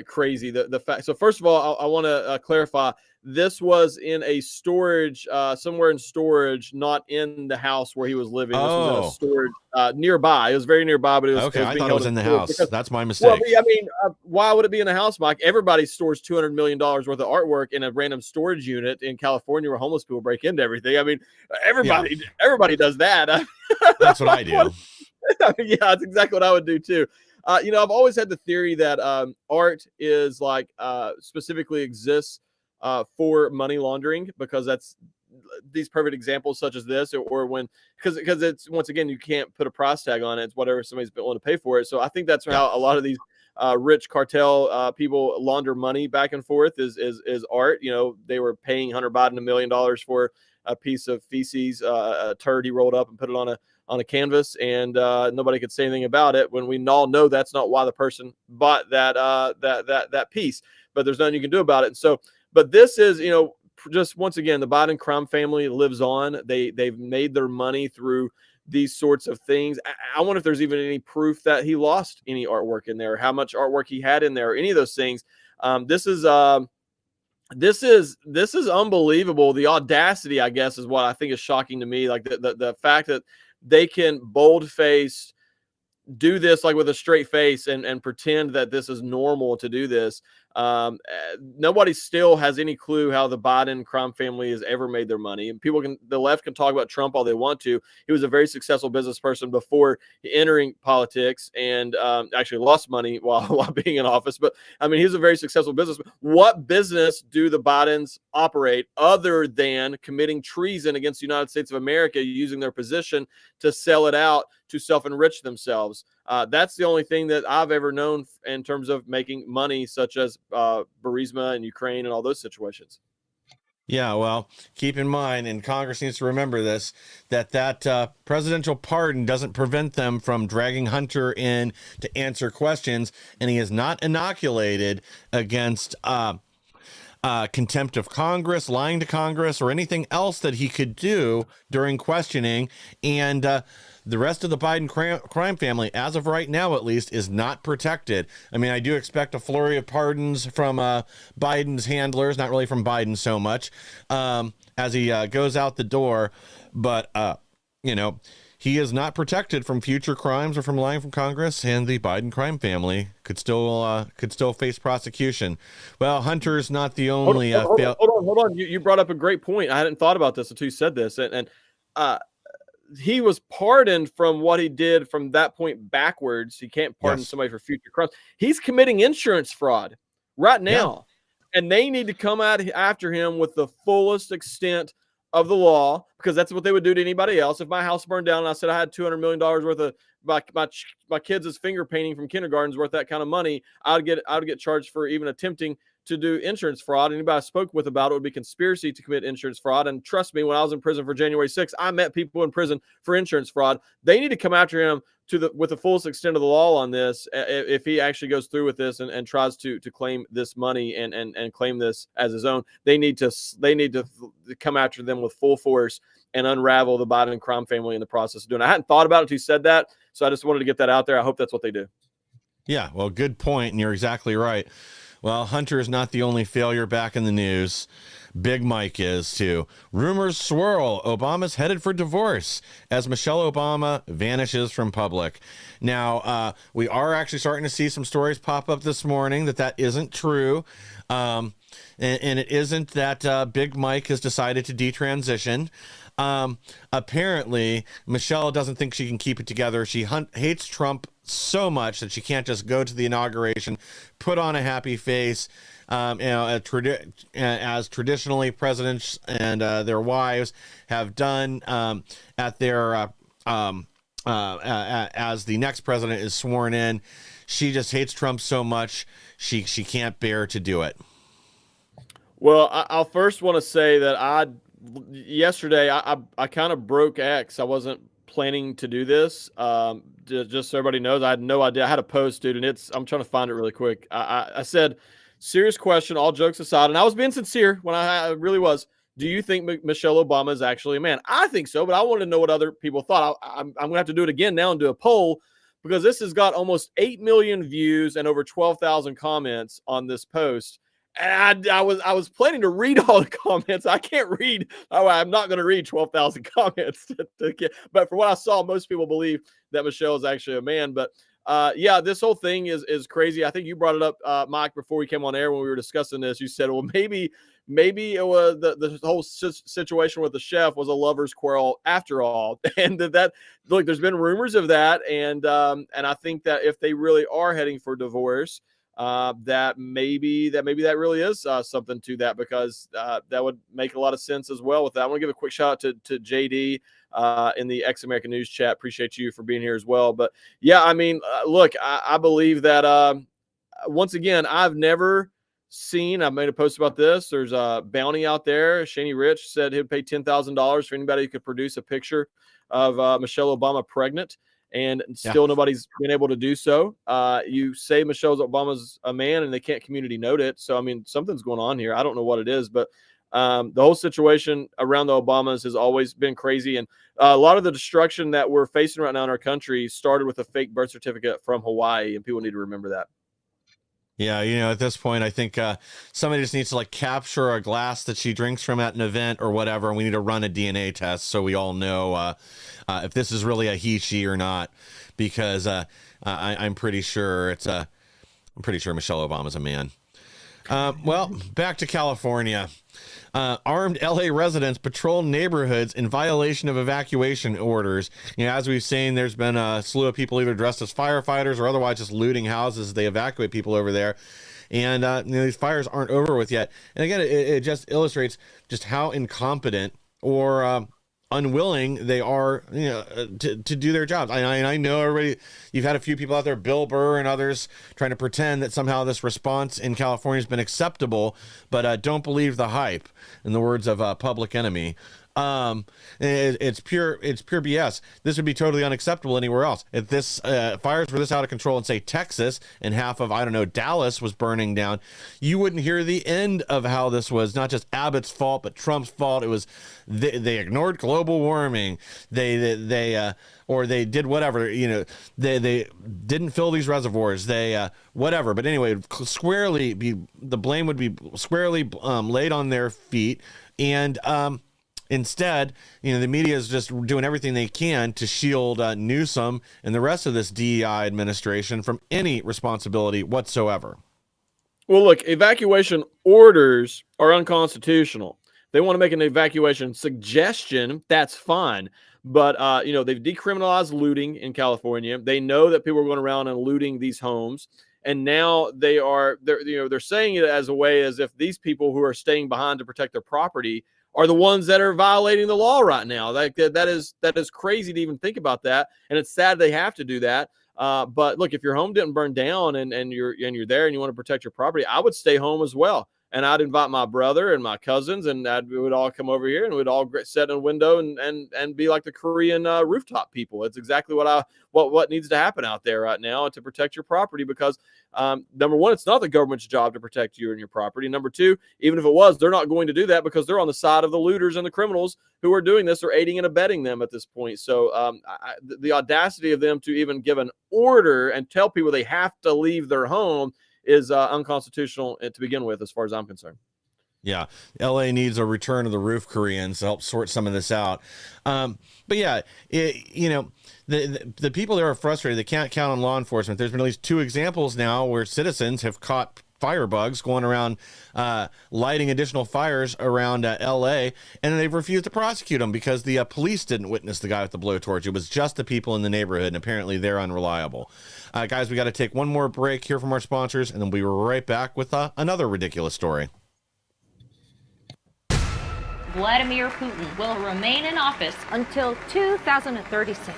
crazy. The fact. So first of all, I want to clarify. This was in a storage, somewhere in storage, not in the house where he was living. This was in a storage nearby. It was very nearby, but it was okay. I thought it was in the house. Because, that's my mistake. Well, I mean, why would it be in the house, Mike? Everybody stores $200 million worth of artwork in a random storage unit in California where homeless people break into everything. I mean, everybody does that. That's what I do. Yeah, that's exactly what I would do too. I've always had the theory that art is like specifically exists for money laundering, because that's these perfect examples such as this, or when because it's, once again, you can't put a price tag on it. It's whatever somebody's willing to pay for it. So I think that's how a lot of these rich cartel people launder money back and forth is art. They were paying Hunter Biden $1 million for a piece of feces, a turd he rolled up and put it on a canvas, and nobody could say anything about it, when we all know that's not why the person bought that piece. But there's nothing you can do about it. And so, but this is, just once again, the Biden crime family lives on. They've made their money through these sorts of things. I wonder if there's even any proof that he lost any artwork in there, or how much artwork he had in there, or any of those things. This is unbelievable. The audacity, I guess, is what I think is shocking to me. Like the fact that they can bold-faced do this, like with a straight face, and pretend that this is normal to do this. Nobody still has any clue how the Biden crime family has ever made their money. And the left can talk about Trump all they want to. He was a very successful business person before entering politics, and actually lost money while being in office. But I mean, he's a very successful businessman. What business do the Bidens operate other than committing treason against the United States of America, using their position to sell it out to self-enrich themselves? That's the only thing that I've ever known in terms of making money, such as Burisma and Ukraine and all those situations. Yeah, well, keep in mind, and Congress needs to remember this, that presidential pardon doesn't prevent them from dragging Hunter in to answer questions, and he is not inoculated against contempt of Congress, lying to Congress, or anything else that he could do during questioning. And the rest of the Biden crime family, as of right now at least, is not protected. I mean, I do expect a flurry of pardons from Biden's handlers, not really from Biden so much, as he goes out the door. But, he is not protected from future crimes or from lying from Congress, and the Biden crime family could still face prosecution. Well, Hunter's not the only. Hold on. You brought up a great point. I hadn't thought about this until you said this, and he was pardoned from what he did from that point backwards. He can't pardon somebody for future crimes. He's committing insurance fraud right now, and they need to come out after him with the fullest extent of the law, because that's what they would do to anybody else. If my house burned down and I said I had $200 million worth of my kids' finger painting from kindergarten's worth that kind of money, I would get charged for even attempting to do insurance fraud. Anybody I spoke with about it would be conspiracy to commit insurance fraud. And trust me, when I was in prison for January 6th, I met people in prison for insurance fraud. They need to come after him with the fullest extent of the law on this, if he actually goes through with this and tries to claim this money and claim this as his own. They need to come after them with full force and unravel the Biden crime family in the process of doing it. I hadn't thought about it until you said that, so I just wanted to get that out there. I hope that's what they do. Yeah, well, good point, and you're exactly right. Well, Hunter is not the only failure back in the news. Big Mike is too. Rumors swirl. Obama's headed for divorce as Michelle Obama vanishes from public. Now, we are actually starting to see some stories pop up this morning that isn't true. And it isn't that Big Mike has decided to detransition. Apparently, Michelle doesn't think she can keep it together. She hates Trump so much that she can't just go to the inauguration, put on a happy face, as traditionally presidents and their wives have done at their as the next president is sworn in. She just hates Trump so much she can't bear to do it. Well, I'll first want to say that yesterday I kind of broke X. I wasn't planning to do this. Just so everybody knows, I had no idea. I had a post, dude, and I'm trying to find it really quick. I said, serious question, all jokes aside, and I was being sincere when I really was. do you think Michelle Obama is actually a man? I think so, but I want to know what other people thought. I'm going to have to do it again now and do a poll, because this has got almost 8 million views and over 12,000 comments on this post. And I was planning to read all the comments. I can't read. I'm not going to read 12,000 comments. But for what I saw, most people believe that Michelle is actually a man. But yeah, this whole thing is crazy. I think you brought it up, Mike, before we came on air when we were discussing this. You said, well, maybe it was the whole situation with the chef was a lover's quarrel after all. And that look, there's been rumors of that. And I think that if they really are heading for divorce, that maybe that really is something to that, because that would make a lot of sense as well with that. I want to give a quick shout out to JD in the Ex-American News chat. Appreciate you for being here as well. But yeah, I mean, look, I believe that once again, I've never seen, I made a post about this. There's a bounty out there. Shaney Rich said he'd pay $10,000 for anybody who could produce a picture of Michelle Obama pregnant. And still nobody's been able to do so. You say Michelle Obama's a man and they can't community note it. So, I mean, something's going on here. I don't know what it is, but the whole situation around the Obamas has always been crazy. And a lot of the destruction that we're facing right now in our country started with a fake birth certificate from Hawaii, and people need to remember that. Yeah, you know, at this point, I think somebody just needs to like capture a glass that she drinks from at an event or whatever, and we need to run a DNA test so we all know if this is really a he, she, or not. Because I'm pretty sure I'm pretty sure Michelle Obama's a man. Well, back to California. Armed LA residents patrol neighborhoods in violation of evacuation orders. You know, as we've seen, there's been a slew of people either dressed as firefighters or otherwise just looting houses as they evacuate people over there. And you know, these fires aren't over with yet. And again, it just illustrates just how incompetent or unwilling they are, you know, to do their jobs. I know everybody, you've had a few people out there, Bill Burr and others, trying to pretend that somehow this response in California has been acceptable, but don't believe the hype, in the words of Public Enemy. It's pure BS. This would be totally unacceptable anywhere else. If this fires were this out of control in, say, Texas, and half of, I don't know, Dallas was burning down, you wouldn't hear the end of how this was not just Abbott's fault, but Trump's fault. It was they ignored global warming. They or they did whatever, you know, they didn't fill these reservoirs. They whatever. But anyway, the blame would be squarely laid on their feet. And instead, you know, the media is just doing everything they can to shield Newsom and the rest of this DEI administration from any responsibility whatsoever. Well, look, evacuation orders are unconstitutional. They want to make an evacuation suggestion. That's fine. But, you know, they've decriminalized looting in California. They know that people are going around and looting these homes. And now they're saying it as a way as if these people who are staying behind to protect their property are the ones that are violating the law right now. That is crazy to even think about that. And it's sad they have to do that. But look, if your home didn't burn down and you're there and you want to protect your property, I would stay home as well. And I'd invite my brother and my cousins, and we would all come over here and we'd all sit in a window and be like the Korean rooftop people. It's exactly what needs to happen out there right now to protect your property, because number one, it's not the government's job to protect you and your property. Number two, even if it was, they're not going to do that because they're on the side of the looters and the criminals who are doing this or aiding and abetting them at this point. So the audacity of them to even give an order and tell people they have to leave their home is unconstitutional to begin with, as far as I'm concerned. Yeah, LA needs a return of the roof Koreans to help sort some of this out. But yeah, you know, the people there are frustrated. They can't count on law enforcement. There's been at least 2 examples now where citizens have caught firebugs going around lighting additional fires around LA, and they've refused to prosecute them because the police didn't witness the guy with the blowtorch. It was just the people in the neighborhood, and apparently they're unreliable. Guys, we got to take one more break here from our sponsors, and then we'll be right back with another ridiculous story. Vladimir Putin will remain in office until 2036.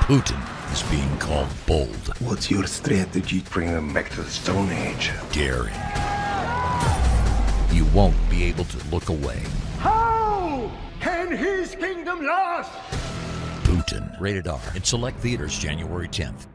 Putin is being called bold. What's your strategy to bring them back to the Stone Age? Daring. You won't be able to look away. How can his kingdom last? Putin. Rated R. In select theaters January 10th.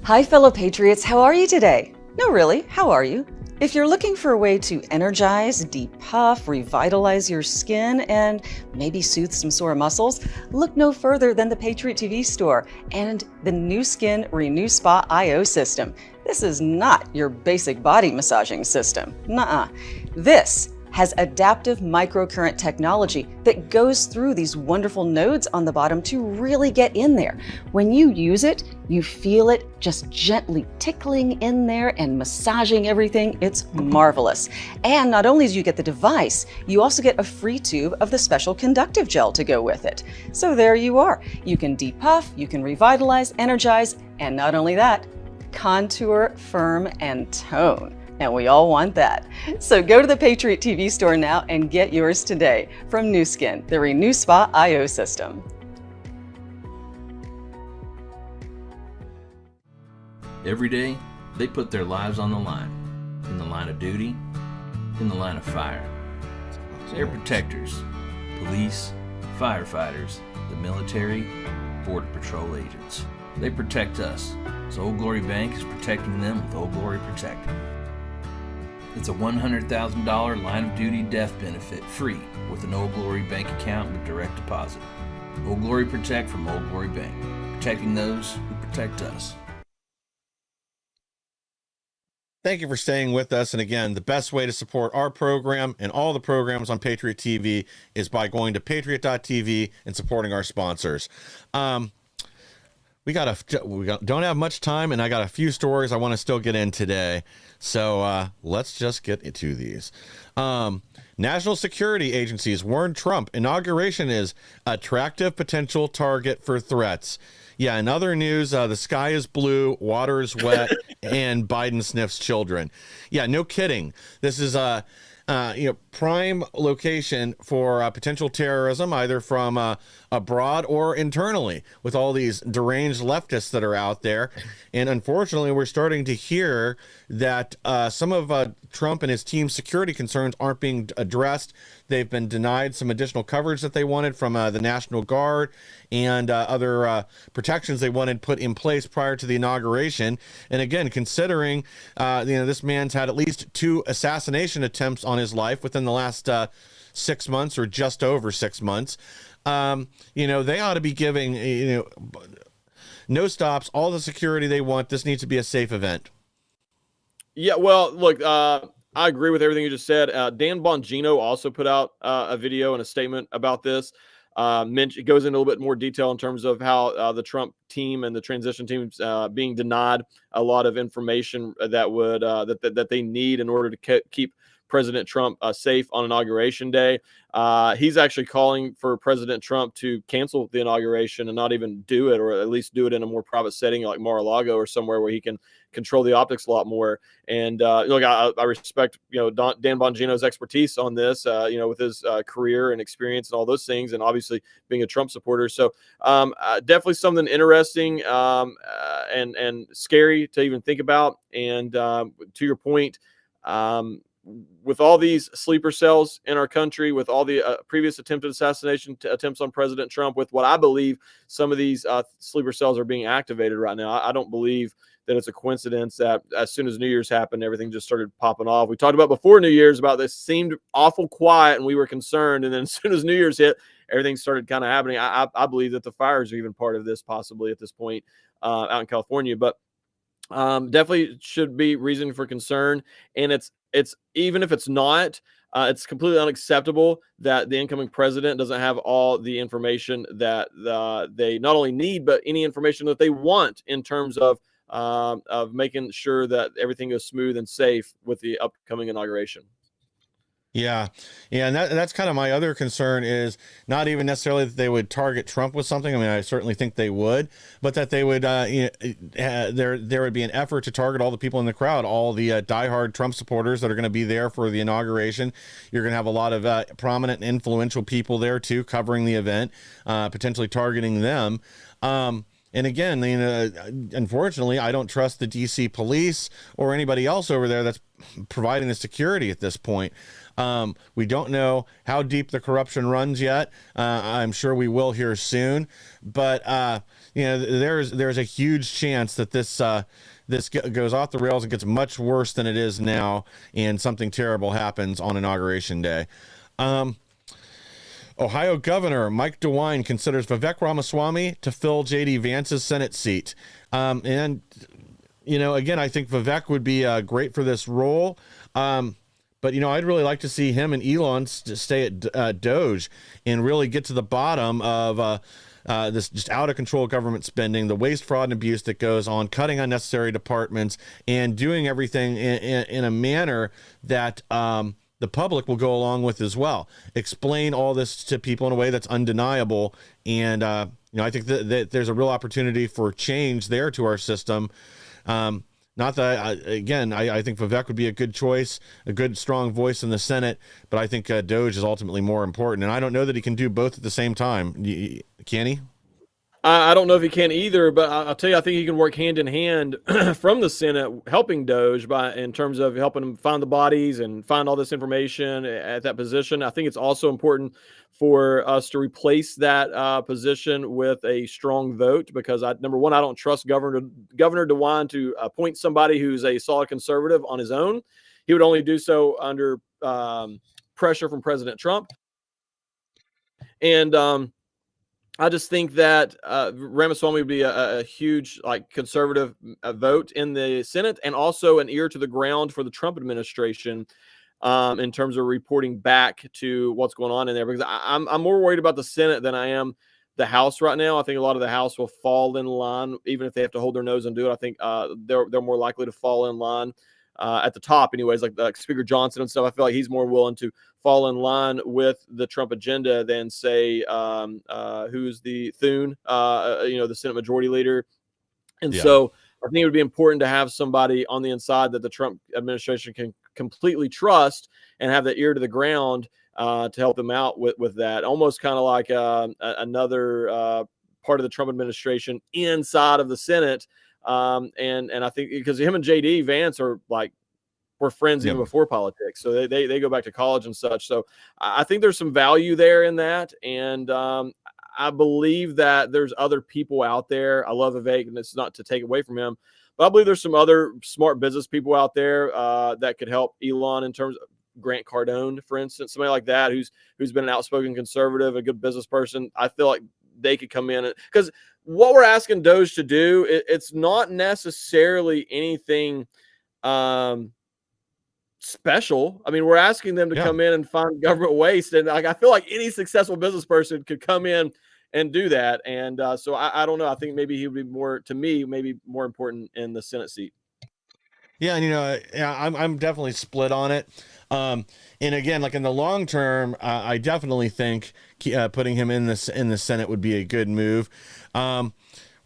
Hi, fellow patriots. How are you today? No, really, how are you? If you're looking for a way to energize, depuff, revitalize your skin, and maybe soothe some sore muscles, look no further than the Patriot TV store and the Nu Skin Renew Spa IO system. This is not your basic body massaging system. Nuh-uh. This has adaptive microcurrent technology that goes through these wonderful nodes on the bottom to really get in there. When you use it, you feel it just gently tickling in there and massaging everything. It's marvelous. And not only do you get the device, you also get a free tube of the special conductive gel to go with it. So there you are. You can depuff, you can revitalize, energize, and not only that, contour, firm, and tone. And we all want that. So go to the Patriot TV store now and get yours today from Nu Skin, the Renew Spa IO system. Every day, they put their lives on the line. In the line of duty, in the line of fire. They're protectors, police, firefighters, the military, border patrol agents. They protect us, so Old Glory Bank is protecting them with Old Glory Protect. It's a $100,000 line of duty death benefit free with an Old Glory Bank account with direct deposit. Old Glory Protect from Old Glory Bank, protecting those who protect us. Thank you for staying with us. And again, the best way to support our program and all the programs on Patriot TV is by going to patriot.tv and supporting our sponsors. We don't have much time, and I got a few stories I want to still get in today. So let's just get into these. National security agencies warned Trump inauguration is attractive potential target for threats. Yeah, in other news, the sky is blue, water is wet, and Biden sniffs children. Yeah, no kidding. This is prime location for potential terrorism, either from abroad or internally, with all these deranged leftists that are out there. And unfortunately, we're starting to hear that some of Trump and his team's security concerns aren't being addressed. They've been denied some additional coverage that they wanted from the National Guard and other protections they wanted put in place prior to the inauguration. And again, considering this man's had at least 2 assassination attempts on his life within the last 6 months or just over 6 months, they ought to be giving no stops, all the security they want. This needs to be a safe event. Yeah, well, look, I agree with everything you just said. Dan Bongino also put out a video and a statement about this. It goes into a little bit more detail in terms of how the Trump team and the transition teams being denied a lot of information that would that they need in order to keep President Trump safe on Inauguration Day. He's actually calling for President Trump to cancel the inauguration and not even do it, or at least do it in a more private setting like Mar-a-Lago or somewhere where he can control the optics a lot more. And look, I respect Dan Bongino's expertise on this, with his career and experience and all those things, and obviously being a Trump supporter. So definitely something interesting and scary to even think about. And to your point, with all these sleeper cells in our country, with all the previous attempted assassination attempts on President Trump, with what I believe some of these sleeper cells are being activated right now, I don't believe that it's a coincidence that as soon as New Year's happened, everything just started popping off. We talked about before New Year's about this seemed awful quiet and we were concerned. And then as soon as New Year's hit, everything started kind of happening. I believe that the fires are even part of this possibly at this point out in California. But definitely should be reason for concern. And it's even if it's not, it's completely unacceptable that the incoming president doesn't have all the information that they not only need, but any information that they want in terms of making sure that everything goes smooth and safe with the upcoming inauguration. Yeah. And that's kind of my other concern, is not even necessarily that they would target Trump with something. I mean, I certainly think they would, but that they would, there would be an effort to target all the people in the crowd, all the diehard Trump supporters that are going to be there for the inauguration. You're going to have a lot of prominent and influential people there too, covering the event, potentially targeting them. And again, unfortunately, I don't trust the DC police or anybody else over there that's providing the security at this point. We don't know how deep the corruption runs yet. I'm sure we will here soon, but there's a huge chance that this goes off the rails and gets much worse than it is now, and something terrible happens on Inauguration Day. Ohio Governor Mike DeWine considers Vivek Ramaswamy to fill J.D. Vance's Senate seat. Again, I think Vivek would be great for this role. But, I'd really like to see him and Elon stay at Doge and really get to the bottom of this just out of control government spending, the waste, fraud, and abuse that goes on, cutting unnecessary departments, and doing everything in a manner that the public will go along with as well. Explain all this to people in a way that's undeniable. And, I think that there's a real opportunity for change there to our system. Not that, I think Vivek would be a good choice, a good, strong voice in the Senate, but I think Doge is ultimately more important. And I don't know that he can do both at the same time. Can he? I don't know if he can either, but I'll tell you, I think he can work hand in hand from the Senate, helping Doge in terms of helping him find the bodies and find all this information at that position. I think it's also important for us to replace that position with a strong vote, because number one, I don't trust Governor DeWine to appoint somebody who's a solid conservative on his own. He would only do so under pressure from President Trump. And I just think that Ramaswamy would be a huge conservative vote in the Senate, and also an ear to the ground for the Trump administration in terms of reporting back to what's going on in there. Because I'm more worried about the Senate than I am the House right now. I think a lot of the House will fall in line, even if they have to hold their nose and do it. I think they're more likely to fall in line at the top, anyways. Like Speaker Johnson and stuff. I feel like he's more willing to fall in line with the Trump agenda than say who's the Thune, the Senate Majority Leader. And so I think it would be important to have somebody on the inside that the Trump administration can completely trust and have the ear to the ground to help them out with that. Almost kind of like another part of the Trump administration inside of the Senate. And I think because him and J.D. Vance were friends even before politics. So they go back to college and such. So I think there's some value there in that. And I believe that there's other people out there. I love Vivek, and it's not to take away from him, but I believe there's some other smart business people out there that could help Elon in terms of Grant Cardone, for instance, somebody like that who's been an outspoken conservative, a good business person. I feel like they could come in, because what we're asking Doge to do, it's not necessarily anything special. I mean, we're asking them to come in and find government waste, and I feel like any successful business person could come in and do that. And so I don't know. I think maybe he would be maybe more important in the Senate seat. Yeah, and I'm definitely split on it. And again, in the long term, I definitely think putting him in the Senate would be a good move.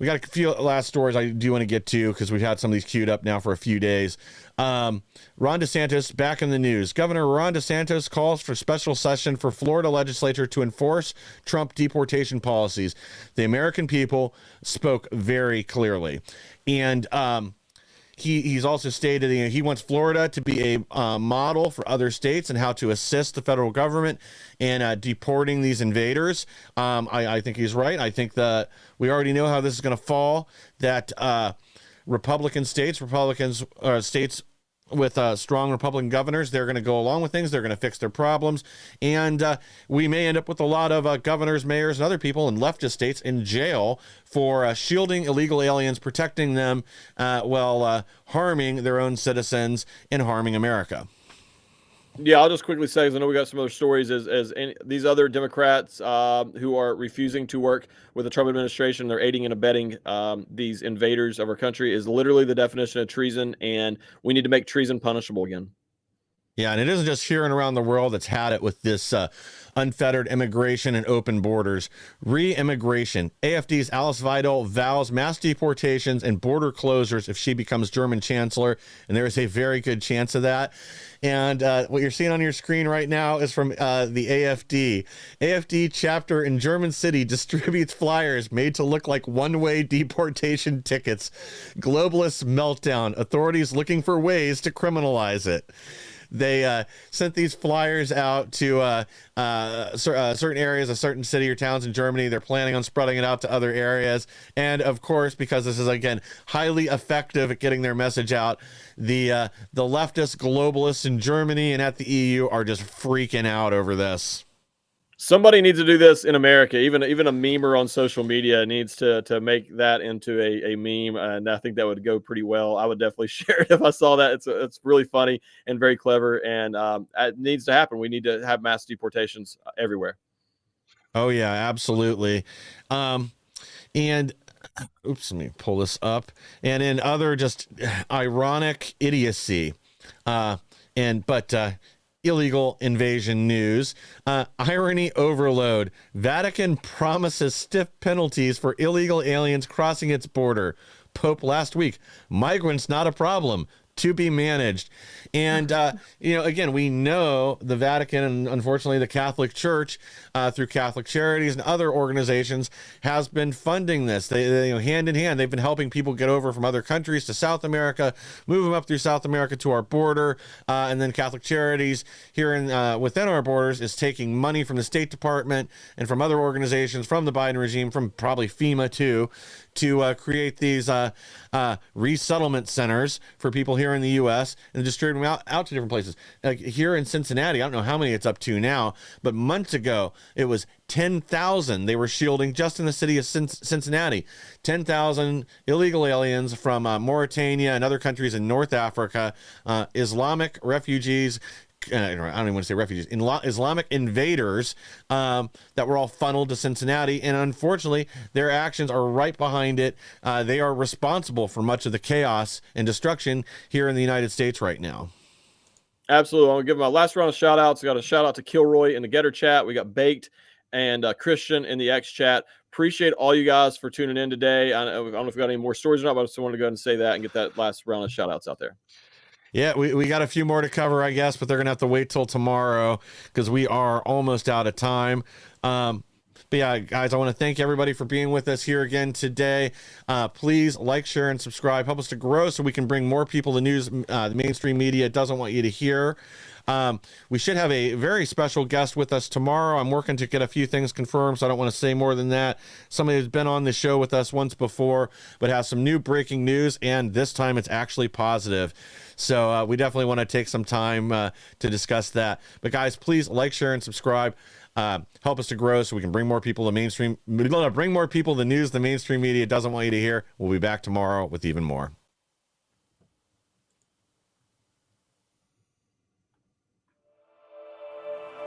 We got a few last stories I do want to get to, because we've had some of these queued up now for a few days. Ron DeSantis back in the news. Governor Ron DeSantis calls for special session for Florida legislature to enforce Trump deportation policies. The American people spoke very clearly. And he's also stated he wants Florida to be a model for other states and how to assist the federal government in deporting these invaders. I think he's right. I think that we already know how this is going to fall, that states with strong Republican governors, they're going to go along with things. They're going to fix their problems. And we may end up with a lot of governors, mayors, and other people in leftist states in jail for shielding illegal aliens, protecting them while harming their own citizens and harming America. Yeah, I'll just quickly say, because I know we got some other stories, as these other Democrats who are refusing to work with the Trump administration, they're aiding and abetting these invaders of our country, is literally the definition of treason, and we need to make treason punishable again. Yeah, and it isn't just here and around the world that's had it with this unfettered immigration and open borders. Re-immigration. AFD's Alice Weidel vows mass deportations and border closures if she becomes German chancellor, and there is a very good chance of that. And what you're seeing on your screen right now is from the AFD. AFD chapter in German city distributes flyers made to look like one-way deportation tickets. Globalist meltdown. Authorities looking for ways to criminalize it. They sent these flyers out to certain areas, a certain city or towns in Germany. They're planning on spreading it out to other areas. And of course, because this is, again, highly effective at getting their message out, the leftist globalists in Germany and at the EU are just freaking out over this. Somebody needs to do this in America. Even a memer on social media needs to make that into a meme, and I think that would go pretty well. I would definitely share it if I saw that. It's really funny and very clever, and it needs to happen. We need to have mass deportations everywhere. Oh yeah, absolutely. And oops, let me pull this up. And in other just ironic idiocy, illegal invasion news. Irony overload. Vatican promises stiff penalties for illegal aliens crossing its border. Pope last week. Migrants not a problem. To be managed. And, again, we know the Vatican and unfortunately the Catholic Church through Catholic Charities and other organizations has been funding this. They hand in hand, they've been helping people get over from other countries to South America, move them up through South America to our border. And then Catholic Charities here within our borders is taking money from the State Department and from other organizations, from the Biden regime, from probably FEMA too, to create these resettlement centers for people here in the U.S. and distribute them out to different places. Like here in Cincinnati, I don't know how many it's up to now, but months ago, it was 10,000 they were shielding just in the city of Cincinnati. 10,000 illegal aliens from Mauritania and other countries in North Africa, Islamic refugees, I don't even want to say refugees, Islamic invaders that were all funneled to Cincinnati. And unfortunately, their actions are right behind it. They are responsible for much of the chaos and destruction here in the United States right now. Absolutely. I'm going to give my last round of shout outs. I got a shout out to Kilroy in the Getter chat. We got Baked and Christian in the X chat. Appreciate all you guys for tuning in today. I don't know if we got any more stories or not, but I just wanted to go ahead and say that and get that last round of shout outs out there. Yeah, we got a few more to cover, I guess, but they're going to have to wait till tomorrow because we are almost out of time. But yeah, guys, I want to thank everybody for being with us here again today. Please like, share, and subscribe. Help us to grow so we can bring more people the news the mainstream media doesn't want you to hear. We should have a very special guest with us tomorrow. I'm working to get a few things confirmed, so I don't want to say more than that. Somebody who's been on the show with us once before, but has some new breaking news, and this time it's actually positive. So we definitely want to take some time to discuss that. But guys, please like, share, and subscribe. Help us to grow so we can bring more people to the news the mainstream media doesn't want you to hear. We'll be back tomorrow with even more.